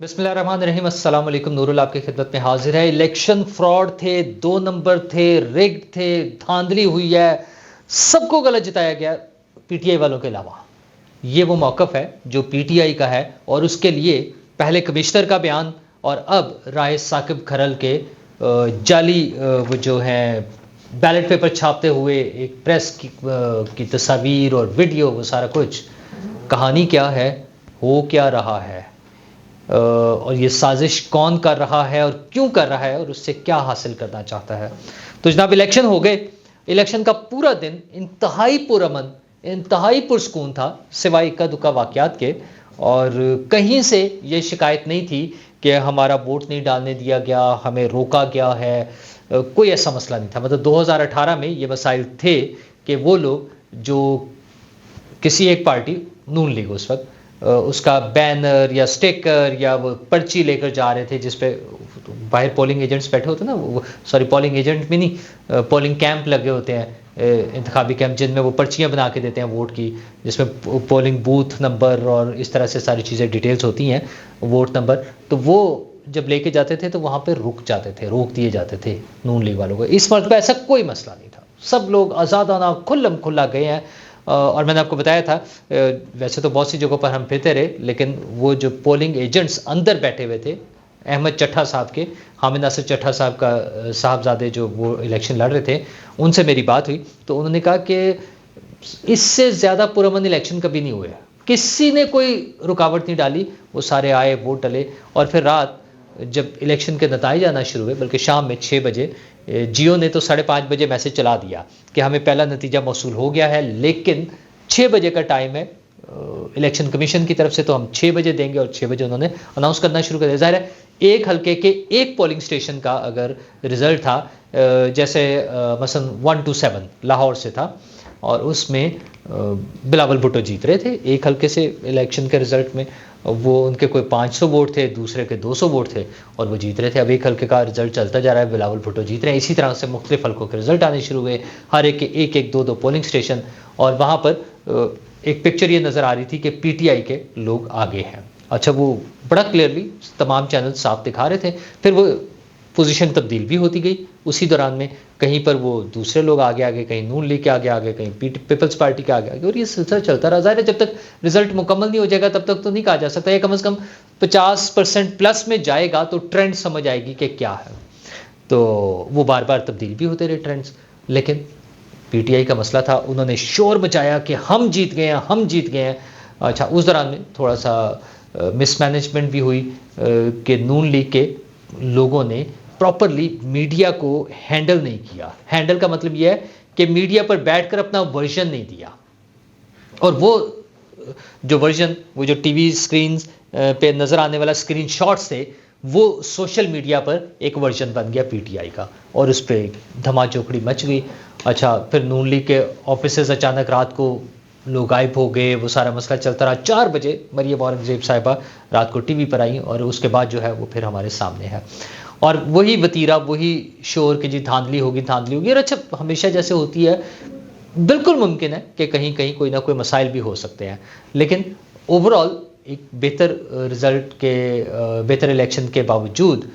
بسم اللہ الرحمن الرحیم. السلام علیکم. نور اللہ آپ کی خدمت میں حاضر ہے. الیکشن فراڈ تھے, 2 نمبر تھے, ریگڈ تھے, دھاندلی ہوئی ہے, سب کو غلط جتایا گیا پی ٹی آئی والوں کے علاوہ. یہ وہ موقف ہے جو پی ٹی آئی کا ہے, اور اس کے لیے پہلے کمشنر کا بیان اور اب رائے ثاقب کھرل کے جعلی وہ جو ہیں بیلٹ پیپر چھاپتے ہوئے ایک پریس کی تصاویر اور ویڈیو, وہ سارا کچھ. کہانی کیا ہے, ہو کیا رہا ہے, اور یہ سازش کون کر رہا ہے اور کیوں کر رہا ہے, اور اس سے کیا حاصل کرنا چاہتا ہے. تو جناب الیکشن ہو گئے. الیکشن کا پورا دن انتہائی پرامن, انتہائی پرسکون تھا, سوائے اکا دکا واقعات کے, اور کہیں سے یہ شکایت نہیں تھی کہ ہمارا ووٹ نہیں ڈالنے دیا گیا, ہمیں روکا گیا ہے. کوئی ایسا مسئلہ نہیں تھا. مطلب 2018 میں یہ مسائل تھے کہ وہ لوگ جو کسی ایک پارٹی, نون لیگ اس وقت, اس کا بینر یا سٹیکر یا وہ پرچی لے کر جا رہے تھے جس پہ باہر پولنگ ایجنٹس بیٹھے ہوتے ہیں نا, سوری پولنگ ایجنٹ بھی نہیں, پولنگ کیمپ لگے ہوتے ہیں, انتخابی کیمپ, جن میں وہ پرچیاں بنا کے دیتے ہیں ووٹ کی, جس میں پولنگ بوتھ نمبر اور اس طرح سے ساری چیزیں ڈیٹیلز ہوتی ہیں, ووٹ نمبر. تو وہ جب لے کے جاتے تھے تو وہاں پہ رک جاتے تھے, روک دیے جاتے تھے نون لیگ والوں کو. اس مرتبہ ایسا کوئی مسئلہ نہیں تھا, سب لوگ آزادانہ کھلم کھلا گئے ہیں. اور میں نے آپ کو بتایا تھا, ویسے تو بہت سی جگہوں پر ہم پھرتے رہے, لیکن وہ جو پولنگ ایجنٹس اندر بیٹھے ہوئے تھے, احمد چٹھا صاحب کے, حامد ناصر چٹھا صاحب کا صاحبزادے جو وہ الیکشن لڑ رہے تھے, ان سے میری بات ہوئی تو انہوں نے کہا کہ اس سے زیادہ پرامن الیکشن کبھی نہیں ہوئے, کسی نے کوئی رکاوٹ نہیں ڈالی, وہ سارے آئے, ووٹ ڈلے. اور پھر رات جب الیکشن کے نتائج آنا شروع ہوئے, بلکہ شام میں 6 بجے, جیو نے تو 5:30 بجے میسج چلا دیا کہ ہمیں پہلا نتیجہ موصول ہو گیا ہے, لیکن 6 بجے کا ٹائم ہے الیکشن کمیشن کی طرف سے, تو ہم 6 بجے دیں گے. اور 6 بجے انہوں نے اناؤنس کرنا شروع کر دیا. ظاہر ہے ایک حلقے کے ایک پولنگ اسٹیشن کا اگر رزلٹ تھا, جیسے مثلا 1 to 7 لاہور سے تھا, اور اس میں بلاول بھٹو جیت رہے تھے ایک حلقے سے الیکشن کے رزلٹ میں. وہ ان کے کوئی 500 ووٹ تھے, دوسرے کے 200 ووٹ تھے, اور وہ جیت رہے تھے. اب ایک حلقے کا رزلٹ چلتا جا رہا ہے, بلاول بھٹو جیت رہے ہیں. اسی طرح سے مختلف حلقوں کے رزلٹ آنے شروع ہوئے, ہر ایک کے ایک 2 پولنگ اسٹیشن, اور وہاں پر ایک پکچر یہ نظر آ رہی تھی کہ پی ٹی آئی کے لوگ آگے ہیں. اچھا, وہ بڑا کلیئرلی تمام چینل صاف دکھا رہے تھے. پھر وہ پوزیشن تبدیل بھی ہوتی گئی اسی دوران میں, کہیں پر وہ دوسرے لوگ آگے آگے, کہیں نون لیگ کے آگے آگے, کہیں پیپلز پارٹی کے آگے آگے, اور یہ سلسلہ چلتا رہا. ظاہر ہے جب تک رزلٹ مکمل نہیں ہو جائے گا تب تک تو نہیں کہا جا سکتا. یہ کم از کم 50% پلس میں جائے گا تو ٹرینڈ سمجھ آئے گی کہ کیا ہے. تو وہ بار بار تبدیل بھی ہوتے رہے ٹرینڈز, لیکن پی ٹی آئی کا مسئلہ تھا, انہوں نے شور مچایا کہ ہم جیت گئے ہیں, ہم جیت گئے ہیں. اچھا, اس دوران میں تھوڑا سا مس مینجمنٹ بھی ہوئی کہ نون لیگ کے لوگوں نے پراپرلی میڈیا کو ہینڈل نہیں کیا. ہینڈل کا مطلب یہ ہے کہ میڈیا پر بیٹھ کر اپنا ورژن نہیں دیا, اور وہ جو ورژن, وہ جو ٹی وی سکرینز پہ نظر آنے والا اسکرین شاٹس تھے, وہ سوشل میڈیا پر ایک ورژن بن گیا پی ٹی آئی کا, اور اس پہ دھما چوکڑی مچ گئی. اچھا, پھر نون لیگ کے آفیسز اچانک رات کو لوگ غائب ہو گئے, وہ سارا مسئلہ چلتا رہا. 4 بجے مریم اورنگزیب صاحبہ رات کو ٹی وی پر آئیں, اور اس کے بعد جو ہے وہ پھر ہمارے سامنے ہے, اور وہی وتیرہ, وہی شور کہ جی دھاندلی ہوگی, دھاندلی ہوگی. اور اچھا, ہمیشہ جیسے ہوتی ہے, بالکل ممکن ہے کہ کہیں کہیں کوئی نہ کوئی مسائل بھی ہو سکتے ہیں, لیکن اوور آل ایک بہتر رزلٹ کے, بہتر الیکشن کے باوجود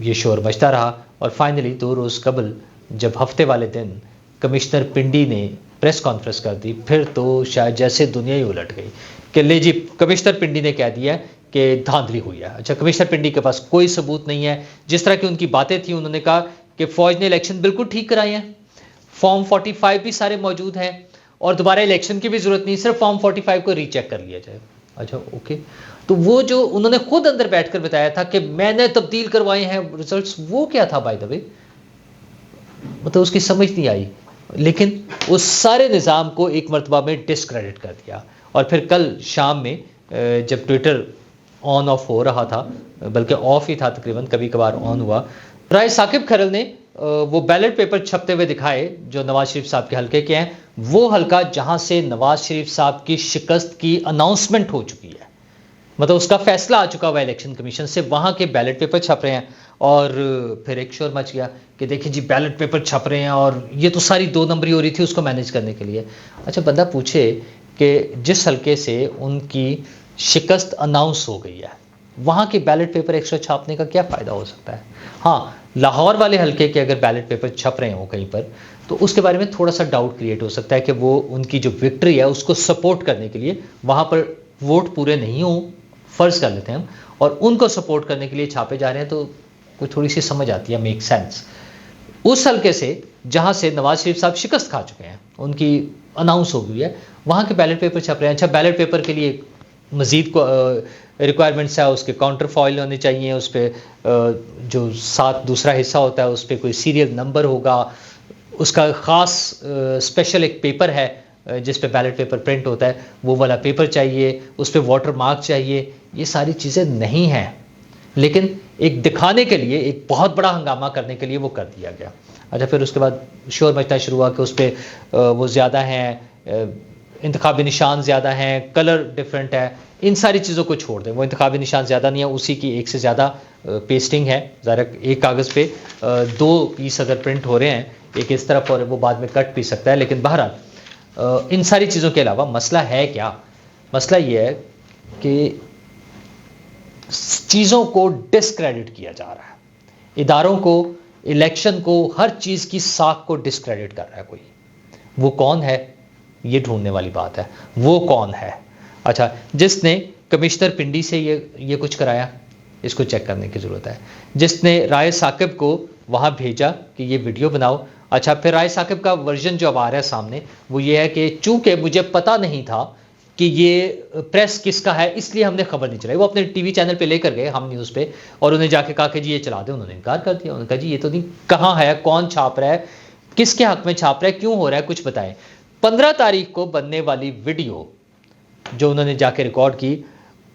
یہ شور مچتا رہا. اور فائنلی 2 روز قبل جب ہفتے والے دن کمشنر پنڈی نے پریس کانفرنس کر دی, پھر تو شاید جیسے دنیا ہی الٹ گئی کہ لے جی, کمشنر پنڈی نے کہہ دیا کہ دھاندلی ہوئی ہے. اچھا, کمشنر پنڈی کے پاس کوئی ثبوت نہیں ہے. جس طرح کی ان کی باتیں تھیں, انہوں نے کہا کہ فوج نے الیکشن بالکل ٹھیک کرائے ہیں, فارم 45 بھی سارے موجود ہیں, اور دوبارہ الیکشن کی بھی ضرورت نہیں, صرف فارم 45 کو ری چیک کر لیا جائے. اچھا اوکے, تو وہ جو انہوں نے خود اندر بیٹھ کر بتایا تھا کہ میں نے تبدیل کروائے ہیں رزلٹس, وہ کیا تھا بائی دا وے, مطلب اس کی سمجھ نہیں آئی. لیکن اس سارے نظام کو ایک مرتبہ میں ڈسکریڈٹ کر دیا. اور پھر کل شام میں جب ٹویٹر آن آف ہو رہا تھا, بلکہ آف ہی تھا تقریباً, کبھی کبھار آن ہوا, رائے ثاقب کھرل نے وہ بیلٹ پیپر چھپتے ہوئے دکھائے جو نواز شریف صاحب کے حلقے کے ہیں, وہ حلقہ جہاں سے نواز شریف صاحب کی شکست کی اناؤنسمنٹ ہو چکی ہے, مطلب اس کا فیصلہ آ چکا ہوا الیکشن کمیشن سے, وہاں کے بیلٹ پیپر چھپ رہے ہیں. اور پھر ایک شور مچ گیا کہ دیکھیں جی بیلٹ پیپر چھپ رہے ہیں, اور یہ تو ساری 2 نمبری ہو رہی تھی اس کو مینیج کرنے کے لیے. اچھا, بندہ پوچھے کہ جس حلقے سے ان کی شکست اناؤنس ہو گئی ہے, وہاں کے بیلٹ پیپر ایکسٹرا چھاپنے کا کیا فائدہ ہو سکتا ہے؟ ہاں، لاہور والے حلقے کے اگر بیلٹ پیپر چھپ رہے ہوں کہیں پر تو اس کے بارے میں تھوڑا سا ڈاؤٹ کریٹ ہو سکتا ہے کہ وہ ان کی جو وکٹری ہے اس کو سپورٹ کرنے کے لیے وہاں پر ووٹ پورے نہیں ہوں، فرض کر لیتے ہیں ہم، اور ان کو سپورٹ کرنے کے لیے چھاپے جا رہے ہیں، تو کوئی تھوڑی سی سمجھ آتی ہے، میک سینس۔ اس حلقے سے جہاں سے نواز شریف صاحب شکست کھا چکے ہیں، ان کی اناؤنس ہو گئی ہے، وہاں کے بیلٹ پیپر چھپ رہے ہیں۔ اچھا، بیلٹ پیپر کے لیے مزید ریکوائرمنٹس ہے، اس کے کاؤنٹر فائل ہونے چاہیے، اس پہ جو ساتھ دوسرا حصہ ہوتا ہے اس پہ کوئی سیریل نمبر ہوگا، اس کا خاص اسپیشل ایک پیپر ہے جس پہ بیلٹ پیپر پرنٹ ہوتا ہے، وہ والا پیپر چاہیے، اس پہ واٹر مارک چاہیے۔ یہ ساری چیزیں نہیں ہیں، لیکن ایک دکھانے کے لیے، ایک بہت بڑا ہنگامہ کرنے کے لیے وہ کر دیا گیا۔ اچھا، پھر اس کے بعد شور مچنا شروع ہوا کہ اس پہ وہ زیادہ ہیں، انتخابی نشان زیادہ ہیں، کلر ڈیفرنٹ ہے، ان ساری چیزوں کو چھوڑ دیں، وہ انتخابی نشان زیادہ نہیں ہے، اسی کی ایک سے زیادہ پیسٹنگ ہے، ظاہر ایک کاغذ پہ دو پیس اگر پرنٹ ہو رہے ہیں، ایک اس طرف اور وہ بعد میں کٹ بھی سکتا ہے، لیکن بہرحال ان ساری چیزوں کے علاوہ مسئلہ ہے کیا؟ مسئلہ یہ ہے کہ چیزوں کو ڈسکریڈٹ کیا جا رہا ہے، اداروں کو، الیکشن کو، ہر چیز کی ساکھ کو ڈسکریڈٹ کر رہا ہے کوئی۔ وہ کون ہے؟ یہ ڈھونڈنے والی بات ہے، وہ کون ہے؟ اچھا، جس نے کمشنر پنڈی سے یہ کچھ کرایا، اس کو چیک کرنے کی ضرورت ہے۔ جس نے رائے ثاقب کو وہاں بھیجا کہ یہ ویڈیو بناؤ، اچھا، پھر رائے ثاقب کا ورژن جو اب آ رہا ہے سامنے وہ یہ ہے کہ چونکہ مجھے پتہ نہیں تھا کہ یہ پریس کس کا ہے، اس لیے ہم نے خبر نہیں چلائی۔ وہ اپنے ٹی وی چینل پہ لے کر گئے ہم نیوز پہ، اور انہیں جا کے کہا کہ جی یہ چلا دیں، انہوں نے انکار کر دیا۔ انہوں نے کہا جی یہ تو نہیں، کہاں ہے، کون چھاپ رہا ہے، کس کے حق میں چھاپ رہا ہے، کیوں ہو رہا ہے، کچھ بتائیں۔ 15 تاریخ کو بننے والی ویڈیو جو انہوں نے جا کے ریکارڈ کی،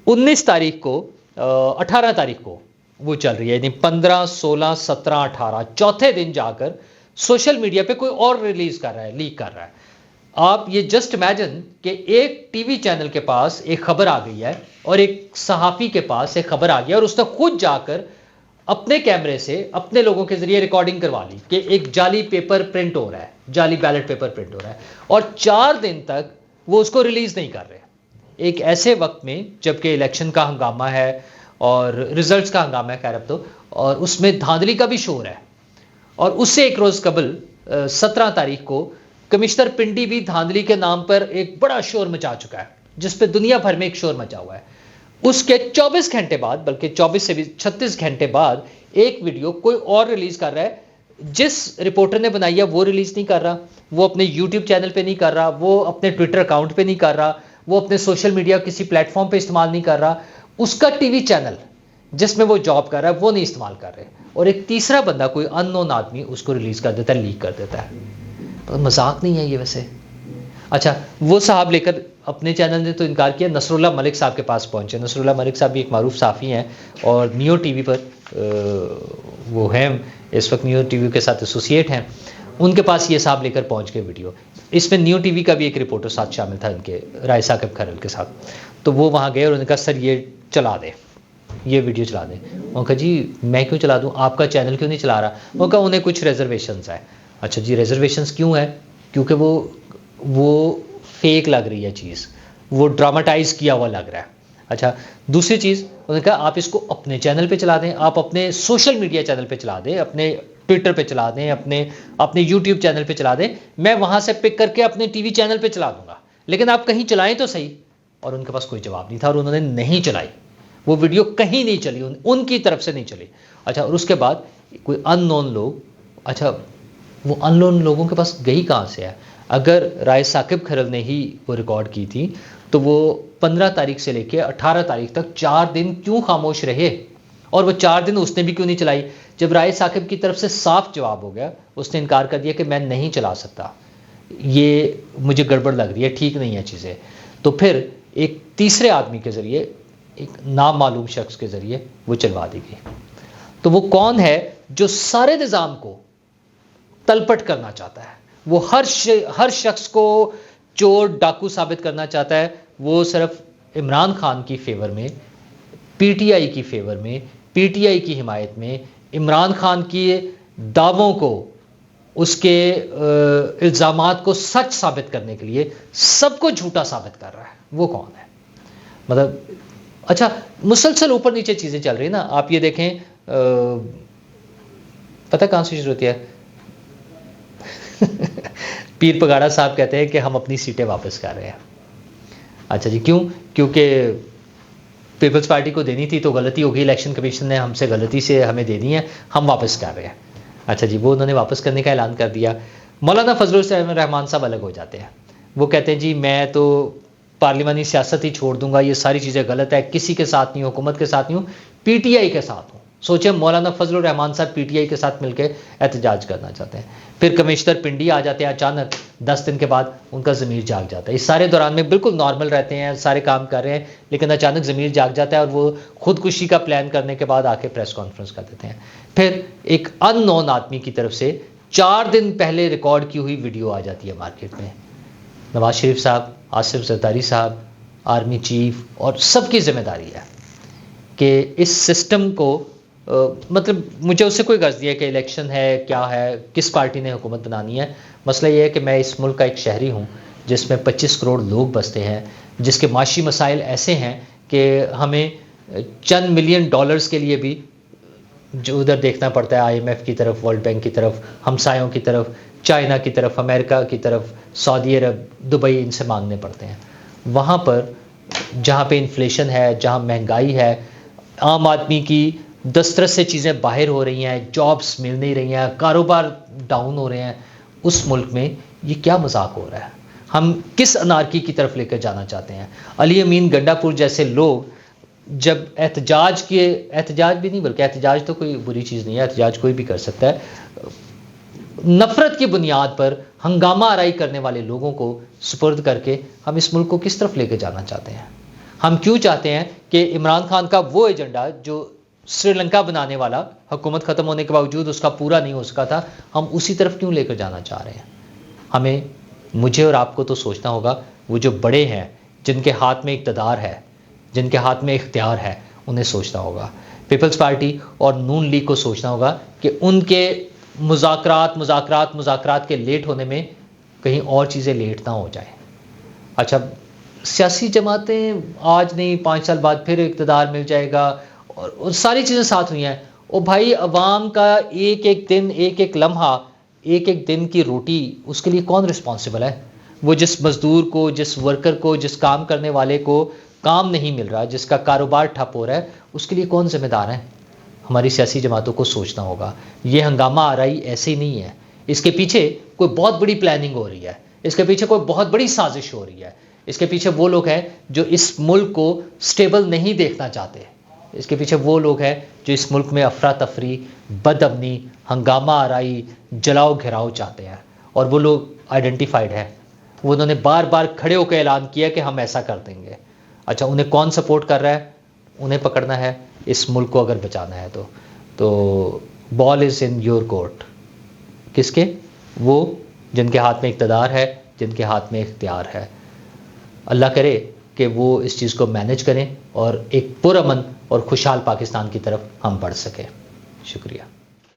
19 تاریخ کو 18 تاریخ کو وہ چل رہی ہے، یعنی 15 16 17 18 چوتھے دن جا کر سوشل میڈیا پہ کوئی اور ریلیز کر رہا ہے، لیک کر رہا ہے۔ آپ یہ جسٹ امیجن کہ ایک ٹی وی چینل کے پاس ایک خبر آ گئی ہے اور ایک صحافی کے پاس ایک خبر آ گئی ہے، اور اس نے خود جا کر اپنے کیمرے سے اپنے لوگوں کے ذریعے ریکارڈنگ کروا لی کہ ایک جعلی پیپر پرنٹ ہو رہا ہے، جعلی بیلٹ پیپر پرنٹ ہو رہا ہے، اور 4 دن تک وہ اس کو ریلیز نہیں کر رہے۔ ایک ایسے وقت میں جبکہ الیکشن کا ہنگامہ ہے اور ریزلٹس کا ہنگامہ ہے، خیر اب تو، اور اس میں دھاندلی کا بھی شور ہے، اور اس سے ایک روز قبل 17 تاریخ کو کمشنر پنڈی بھی دھاندلی کے نام پر ایک بڑا شور مچا چکا ہے، جس پہ دنیا بھر میں ایک شور مچا ہوا ہے۔ اس کے 24 گھنٹے بعد، بلکہ 24 سے بھی 36 گھنٹے بعد ایک ویڈیو کوئی اور ریلیز کر رہا ہے، جس رپورٹر نے بنائی ہے وہ ریلیز نہیں کر رہا، وہ اپنے یوٹیوب چینل پہ نہیں کر رہا، وہ اپنے ٹویٹر اکاؤنٹ پہ نہیں کر رہا، وہ اپنے سوشل میڈیا کسی پلیٹ فارم پہ استعمال نہیں کر رہا، اس کا ٹی وی چینل جس میں وہ جاب کر رہا ہے وہ نہیں استعمال کر رہے، اور ایک تیسرا بندہ کوئی ان نون آدمی اس کو ریلیز کر دیتا ہے، لیک کر دیتا ہے۔ مذاق نہیں ہے یہ ویسے۔ اچھا، وہ صاحب لے کر اپنے چینل نے تو انکار کیا، نصر اللہ ملک صاحب کے پاس پہنچے۔ نصر اللہ ملک صاحب بھی ایک معروف صحافی ہیں اور نیو ٹی وی پر وہ ہیں، اس وقت نیو ٹی وی کے ساتھ ایسوسیٹ ہیں، ان کے پاس یہ صاحب لے کر پہنچ گئے ویڈیو۔ اس میں نیو ٹی وی کا بھی ایک رپورٹر ساتھ شامل تھا ان کے، رائے ثاقب کھرل کے ساتھ، تو وہ وہاں گئے اور انہوں نے کہا سر یہ چلا دیں، یہ ویڈیو چلا دیں۔ انہوں نے کہا جی میں کیوں چلا دوں، آپ کا چینل کیوں نہیں چلا رہا؟ انہوں نے کہا انہیں کچھ ریزرویشنز ہیں۔ اچھا جی، ریزرویشنز کیوں ہے؟ کیونکہ وہ فیک لگ رہی ہے چیز، وہ ڈراماٹائز کیا ہوا لگ رہا ہے۔ اچھا، دوسری چیز انہوں نے کہا آپ اس کو اپنے چینل پہ چلا دیں، آپ اپنے سوشل میڈیا چینل پہ چلا دیں، اپنے ٹویٹر پہ چلا دیں، اپنے یوٹیوب چینل پہ چلا دیں، میں وہاں سے پک کر کے اپنے ٹی وی چینل پہ چلا دوں گا، لیکن آپ کہیں چلائیں تو صحیح۔ اور ان کے پاس کوئی جواب نہیں تھا اور انہوں نے نہیں چلائی، وہ ویڈیو کہیں نہیں چلی، ان کی طرف سے نہیں چلی۔ اچھا، اور اس کے بعد کوئی ان نون لوگ، اچھا وہ ان نون لوگوں کے پاس گئی کہاں سے ہے؟ اگر رائے ثاقب کھرل نے ہی وہ ریکارڈ کی تھی تو وہ 15 تاریخ سے لے کے 18 تاریخ تک 4 دن کیوں خاموش رہے؟ اور وہ 4 دن اس نے بھی کیوں نہیں چلائی؟ جب رائے ثاقب کی طرف سے صاف جواب ہو گیا، اس نے انکار کر دیا کہ میں نہیں چلا سکتا، یہ مجھے گڑبڑ لگ رہی ہے، ٹھیک نہیں ہے چیزیں، تو پھر ایک تیسرے آدمی کے ذریعے، ایک نامعلوم شخص کے ذریعے وہ چلوا دی گئی۔ تو وہ کون ہے جو سارے نظام کو تلپٹ کرنا چاہتا ہے؟ وہ ہر شخص کو چور ڈاکو ثابت کرنا چاہتا ہے۔ وہ صرف عمران خان کی فیور میں، پی ٹی آئی کی فیور میں، پی ٹی آئی کی حمایت میں، عمران خان کی دعووں کو، اس کے الزامات کو سچ ثابت کرنے کے لیے سب کو جھوٹا ثابت کر رہا ہے۔ وہ کون ہے؟ مطلب اچھا مسلسل اوپر نیچے چیزیں چل رہی ہیں نا. آپ یہ دیکھیں پتہ کہاں سے شروع ہوتی ہے؟ پیر پگاڑا صاحب کہتے ہیں کہ ہم اپنی سیٹیں واپس کر رہے ہیں. اچھا جی کیوں؟ کیونکہ پیپلز پارٹی کو دینی تھی تو غلطی ہوگی, الیکشن کمیشن نے ہم سے غلطی سے ہمیں دینی ہے, ہم واپس کر رہے ہیں. اچھا جی وہ انہوں نے واپس کرنے کا اعلان کر دیا. مولانا فضل الرحمان صاحب الگ ہو جاتے ہیں. وہ کہتے ہیں جی میں تو پارلیمانی سیاست ہی چھوڑ دوں گا, یہ ساری چیزیں غلط ہے, کسی کے ساتھ نہیں ہوں, حکومت کے ساتھ نہیں ہوں, پی ٹی آئی کے ساتھ ہوں. سوچیں مولانا فضل الرحمان صاحب پی ٹی آئی کے ساتھ مل کے احتجاج کرنا چاہتے ہیں. پھر کمشنر پنڈی آ جاتے ہیں اچانک, 10 دن کے بعد ان کا ضمیر جاگ جاتا ہے. اس سارے دوران میں بالکل نارمل رہتے ہیں, سارے کام کر رہے ہیں, لیکن اچانک ضمیر جاگ جاتا ہے اور وہ خودکشی کا پلان کرنے کے بعد آ کے پریس کانفرنس کر دیتے ہیں. پھر ایک ان نون آدمی کی طرف سے 4 دن پہلے ریکارڈ کی ہوئی ویڈیو آ جاتی ہے مارکیٹ میں. نواز شریف صاحب, آصف زرداری صاحب, آرمی چیف اور سب کی ذمہ داری ہے کہ اس سسٹم کو مطلب مجھے اس سے کوئی غرض نہیں ہے کہ الیکشن ہے کیا ہے, کس پارٹی نے حکومت بنانی ہے. مسئلہ یہ ہے کہ میں اس ملک کا ایک شہری ہوں جس میں 25 کروڑ لوگ بستے ہیں, جس کے معاشی مسائل ایسے ہیں کہ ہمیں چند ملین ڈالرز کے لیے بھی جو ادھر دیکھنا پڑتا ہے, آئی ایم ایف کی طرف, ورلڈ بینک کی طرف, ہمسایوں کی طرف, چائنا کی طرف, امریکہ کی طرف, سعودی عرب, دبئی, ان سے مانگنے پڑتے ہیں. وہاں پر جہاں پہ انفلیشن ہے, جہاں مہنگائی ہے, عام آدمی کی دسترس سے چیزیں باہر ہو رہی ہیں, جابس مل نہیں رہی ہیں, کاروبار ڈاؤن ہو رہے ہیں, اس ملک میں یہ کیا مذاق ہو رہا ہے؟ ہم کس انارکی کی طرف لے کر جانا چاہتے ہیں؟ علی امین گنڈا پور جیسے لوگ جب احتجاج بھی نہیں بلکہ احتجاج تو کوئی بری چیز نہیں ہے, احتجاج کوئی بھی کر سکتا ہے, نفرت کی بنیاد پر ہنگامہ آرائی کرنے والے لوگوں کو سپرد کر کے ہم اس ملک کو کس طرف لے کے جانا چاہتے ہیں؟ ہم کیوں چاہتے ہیں کہ عمران خان کا وہ ایجنڈا جو سری لنکا بنانے والا حکومت ختم ہونے کے باوجود اس کا پورا نہیں ہو سکا تھا, ہم اسی طرف کیوں لے کر جانا چاہ رہے ہیں؟ ہمیں, مجھے اور آپ کو تو سوچنا ہوگا, وہ جو بڑے ہیں جن کے ہاتھ میں اقتدار ہے, جن کے ہاتھ میں اختیار ہے, انہیں سوچنا ہوگا. پیپلز پارٹی اور نون لیگ کو سوچنا ہوگا کہ ان کے مذاکرات کے لیٹ ہونے میں کہیں اور چیزیں لیٹ نہ ہو جائیں. اچھا سیاسی جماعتیں آج نہیں 5 سال بعد پھر اقتدار مل جائے گا اور ساری چیزیں ساتھ ہوئی ہیں. او بھائی عوام کا ایک ایک دن, ایک ایک لمحہ, ایک ایک دن کی روٹی, اس کے لیے کون رسپانسبل ہے؟ وہ جس مزدور کو, جس ورکر کو, جس کام کرنے والے کو کام نہیں مل رہا, جس کا کاروبار ٹھپ ہو رہا ہے, اس کے لیے کون ذمہ دار ہے؟ ہماری سیاسی جماعتوں کو سوچنا ہوگا. یہ ہنگامہ آرائی ایسے ہی نہیں ہے, اس کے پیچھے کوئی بہت بڑی پلاننگ ہو رہی ہے, اس کے پیچھے کوئی بہت بڑی سازش ہو رہی ہے, اس کے پیچھے وہ لوگ ہیں جو اس ملک کو سٹیبل نہیں دیکھنا چاہتے, اس کے پیچھے وہ لوگ ہیں جو اس ملک میں افراتفری, بد امنی, ہنگامہ آرائی, جلاؤ گھراؤ چاہتے ہیں. اور وہ لوگ آئیڈینٹیفائڈ ہیں, وہ انہوں نے بار بار کھڑے ہو کے اعلان کیا کہ ہم ایسا کر دیں گے. اچھا انہیں کون سپورٹ کر رہا ہے؟ انہیں پکڑنا ہے اس ملک کو اگر بچانا ہے تو بال از ان یور کورٹ. کس کے؟ وہ جن کے ہاتھ میں اقتدار ہے, جن کے ہاتھ میں اختیار ہے. اللہ کرے کہ وہ اس چیز کو مینیج کریں اور ایک پرامن اور خوشحال پاکستان کی طرف ہم بڑھ سکیں. شکریہ.